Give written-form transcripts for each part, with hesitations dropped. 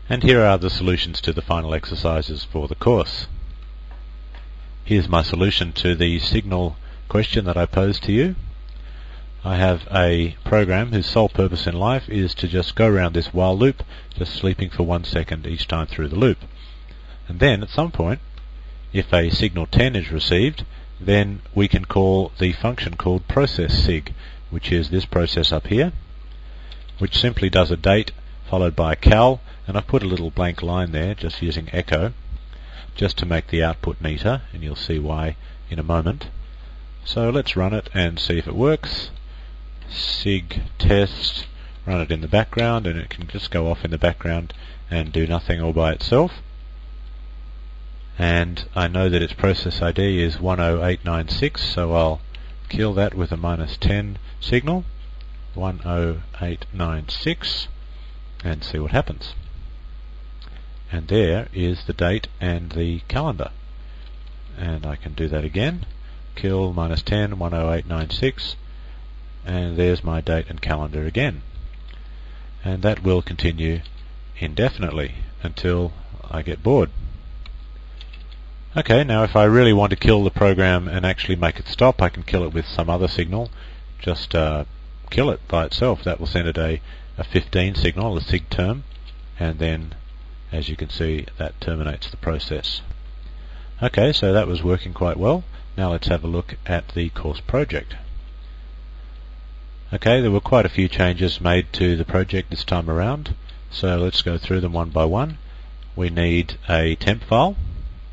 And here are the solutions to the final exercises for the course. Here's my solution to the signal question that I posed to you. I have a program whose sole purpose in life is to just go around this while loop, just sleeping for 1 second each time through the loop. And then at some point, if a signal 10 is received, then we can call the function called processSig, which is this process up here, which simply does a date followed by a cal, and I've put a little blank line there just using echo just to make the output neater, and you'll see why in a moment. So let's run it and see if it works. Sig test, run it in the background, and it can just go off in the background and do nothing all by itself. And I know that its process ID is 10896, so I'll kill that with a -10 signal, 10896, and see what happens. And there is the date and the calendar. And I can do that again, kill -10, 10896, and there's my date and calendar again. And that will continue indefinitely until I get bored. Okay, now if I really want to kill the program and actually make it stop, I can kill it with some other signal. Just kill it by itself. That will send it a 15 signal, a sig term, and then, as you can see, that terminates the process. Okay, so that was working quite well. Now let's have a look at the course project. Okay, there were quite a few changes made to the project this time around, so let's go through them one by one. We need a temp file,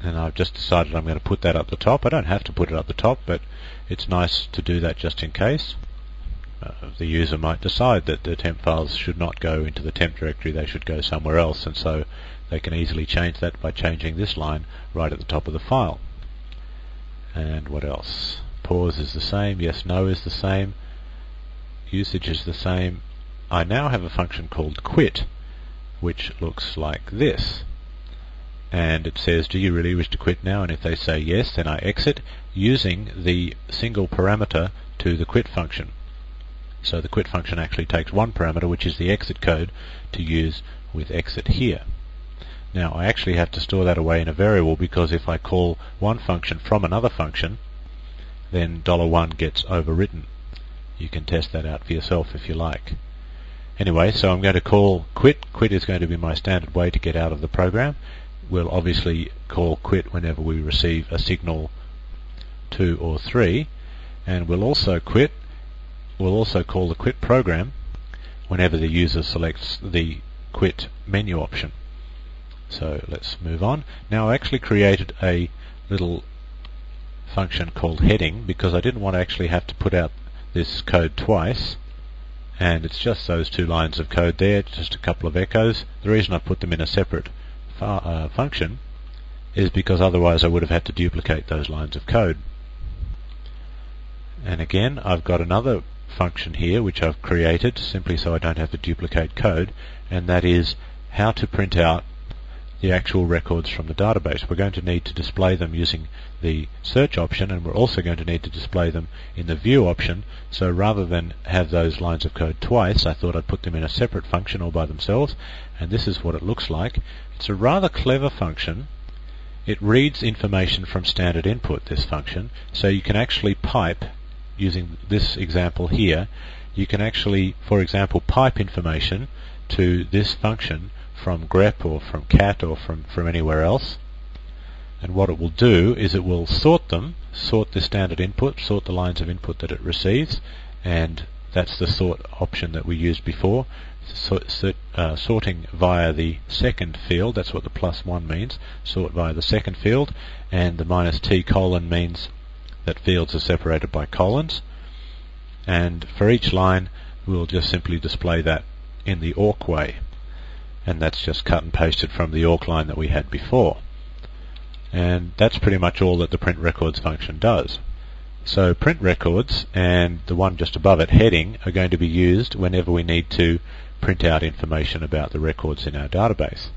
and I've just decided I'm going to put that up the top. I don't have to put it up the top, but it's nice to do that just in case. The user might decide that the temp files should not go into the temp directory, they should go somewhere else, and so they can easily change that by changing this line right at the top of the file. And what else? Pause is the same, yes, no is the same, usage is the same. I now have a function called quit, which looks like this. And it says, do you really wish to quit now? And if they say yes, then I exit using the single parameter to the quit function. So the quit function actually takes one parameter, which is the exit code, to use with exit here. Now I actually have to store that away in a variable, because if I call one function from another function, then $1 gets overwritten. You can test that out for yourself if you like. Anyway, so I'm going to call quit. Quit is going to be my standard way to get out of the program. We'll obviously call quit whenever we receive a signal 2 or 3, and we'll also call the quit program whenever the user selects the quit menu option. So let's move on. Now I actually created a little function called heading because I didn't want to actually have to put out this code twice, and it's just those 2 lines of code there, just a couple of echoes. The reason I put them in a separate function is because otherwise I would have had to duplicate those lines of code. And again, I've got another function here which I've created simply so I don't have to duplicate code, and that is how to print out the actual records from the database. We're going to need to display them using the search option, and we're also going to need to display them in the view option. So rather than have those lines of code twice, I thought I'd put them in a separate function all by themselves, and this is what it looks like. It's a rather clever function. It reads information from standard input, this function, so you can actually pipe, using this example here, you can actually, for example, pipe information to this function from grep or from cat or from anywhere else. And what it will do is it will sort them, sort the standard input, sort the lines of input that it receives, and that's the sort option that we used before, sorting via the second field. That's what the +1 means, sort via the second field, and the -t: means that fields are separated by colons, and for each line we'll just simply display that in the awk way, and that's just cut and pasted from the awk line that we had before. And that's pretty much all that the print records function does. So print records and the one just above it, heading, are going to be used whenever we need to print out information about the records in our database.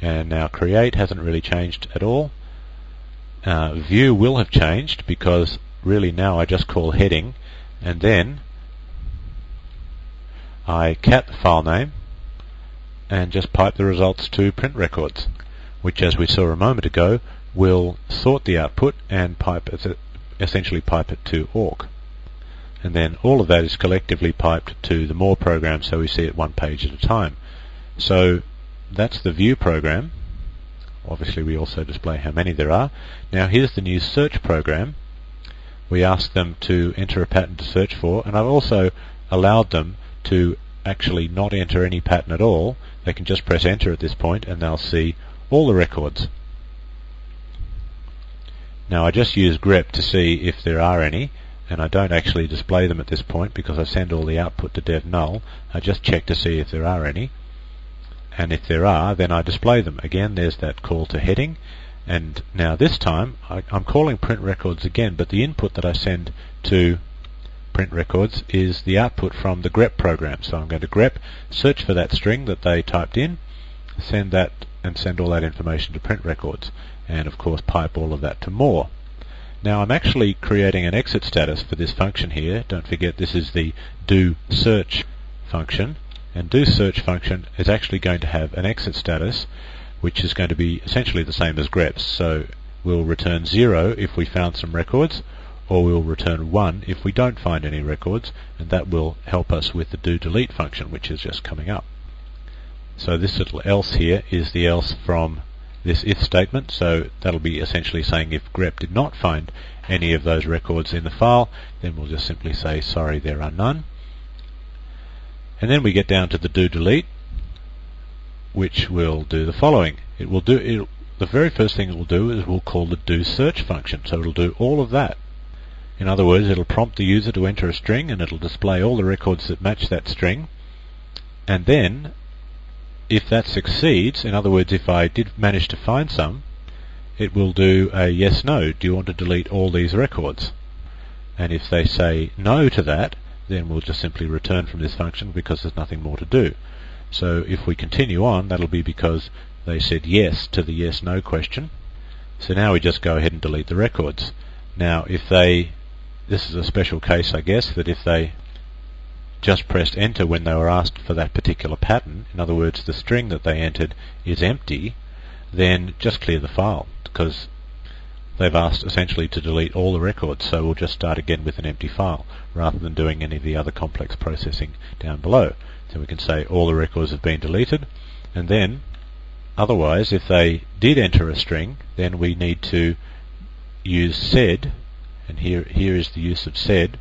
And now create hasn't really changed at all. View will have changed, because really now I just call heading, and then I cat the file name, and just pipe the results to print records, which, as we saw a moment ago, will sort the output and essentially pipe it to awk. And then all of that is collectively piped to the more program, so we see it one page at a time. So that's the view program. Obviously we also display how many there are. Now here's the new search program. We ask them to enter a pattern to search for, and I've also allowed them to actually not enter any pattern at all. They can just press enter at this point and they'll see all the records. Now I just use grep to see if there are any, and I don't actually display them at this point because I send all the output to dev null. I just check to see if there are any, and if there are, then I display them. Again, there's that call to heading, and now this time I'm calling print records again, but the input that I send to print records is the output from the grep program. So I'm going to grep, search for that string that they typed in, send that and send all that information to print records, and of course pipe all of that to more. Now I'm actually creating an exit status for this function here. Don't forget this is the do search function, and do search function is actually going to have an exit status which is going to be essentially the same as greps. So we'll return 0 if we found some records, or we'll return 1 if we don't find any records, and that will help us with the do delete function, which is just coming up. So this little else here is the else from this if statement, so that'll be essentially saying if grep did not find any of those records in the file, then we'll just simply say sorry, there are none. And then we get down to the do delete, which will do the following. The very first thing it will do is we'll call the do search function, so it'll do all of that. In other words, it'll prompt the user to enter a string, and it'll display all the records that match that string, and then if that succeeds, in other words, if I did manage to find some, it will do a yes no, do you want to delete all these records? And if they say no to that, then we'll just simply return from this function because there's nothing more to do. So if we continue on, that'll be because they said yes to the yes no question. So now we just go ahead and delete the records. Now this is a special case, I guess, that if they just pressed enter when they were asked for that particular pattern, in other words the string that they entered is empty, then just clear the file, because they've asked essentially to delete all the records. So we'll just start again with an empty file rather than doing any of the other complex processing down below. So we can say all the records have been deleted, and then otherwise if they did enter a string, then we need to use sed, and here is the use of sed.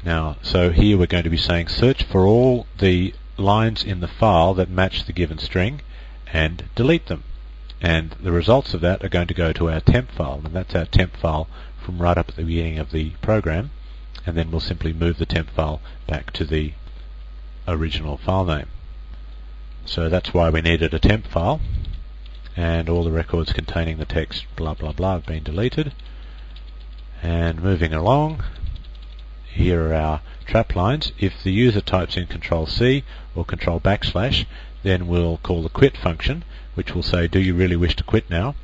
Now, so here we're going to be saying search for all the lines in the file that match the given string and delete them. And the results of that are going to go to our temp file, and that's our temp file from right up at the beginning of the program, and then we'll simply move the temp file back to the original file name. So that's why we needed a temp file, and all the records containing the text blah blah blah have been deleted. And moving along, here are our trap lines. If the user types in Control-C or Control \, then we'll call the quit function, which will say, do you really wish to quit now?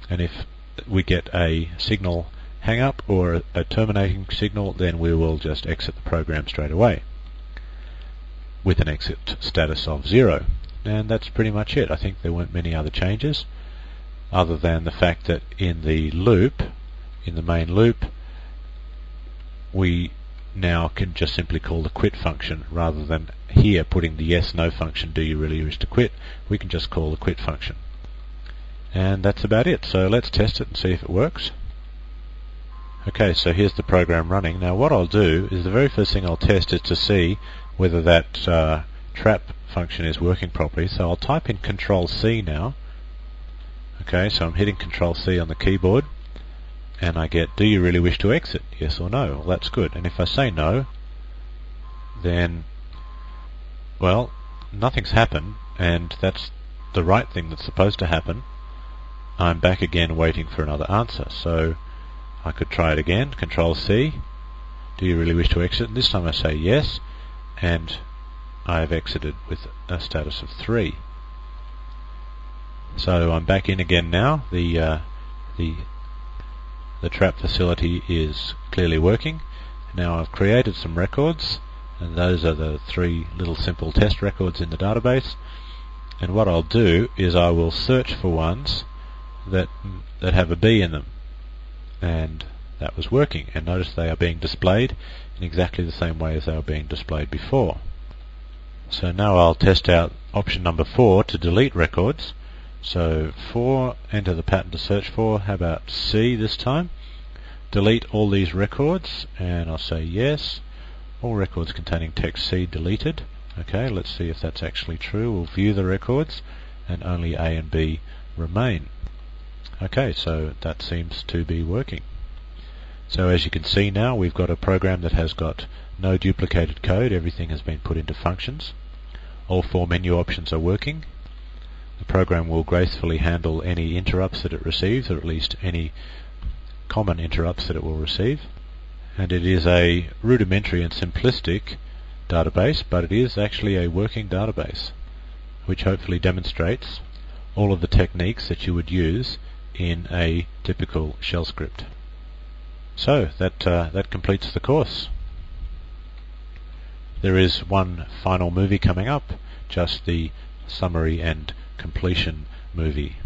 And if we get a signal hang up or a terminating signal, then we will just exit the program straight away with an exit status of 0. And that's pretty much it. I think there weren't many other changes other than the fact that in the loop, in the main loop, we now can just simply call the quit function rather than here putting the yes no function, do you really wish to quit? We can just call the quit function. And that's about it. So let's test it and see if it works. Okay, so here's the program running. Now what I'll do is the very first thing I'll test is to see whether that trap function is working properly. So I'll type in Control-C now. Okay, so I'm hitting Control-C on the keyboard, and I get, do you really wish to exit? Yes or no? Well, that's good. And if I say no, then, well, nothing's happened, and that's the right thing that's supposed to happen. I'm back again waiting for another answer. So I could try it again, Control-C, do you really wish to exit? And this time I say yes, and I've exited with a status of 3. So I'm back in again now. The trap facility is clearly working. Now I've created some records, and those are the 3 little simple test records in the database. And what I'll do is I will search for ones that have a B in them, and that was working. And notice they are being displayed in exactly the same way as they were being displayed before. So now I'll test out option number 4 to delete records. So 4, enter the pattern to search for. How about C this time? Delete all these records, and I'll say yes. All records containing text C deleted. Okay, let's see if that's actually true. We'll view the records, and only A and B remain. Okay, so that seems to be working. So as you can see now, we've got a program that has got no duplicated code. Everything has been put into functions. All 4 menu options are working. The program will gracefully handle any interrupts that it receives, or at least any common interrupts that it will receive. And it is a rudimentary and simplistic database, but it is actually a working database, which hopefully demonstrates all of the techniques that you would use in a typical shell script. So that completes the course. There is one final movie coming up, just the summary and completion movie.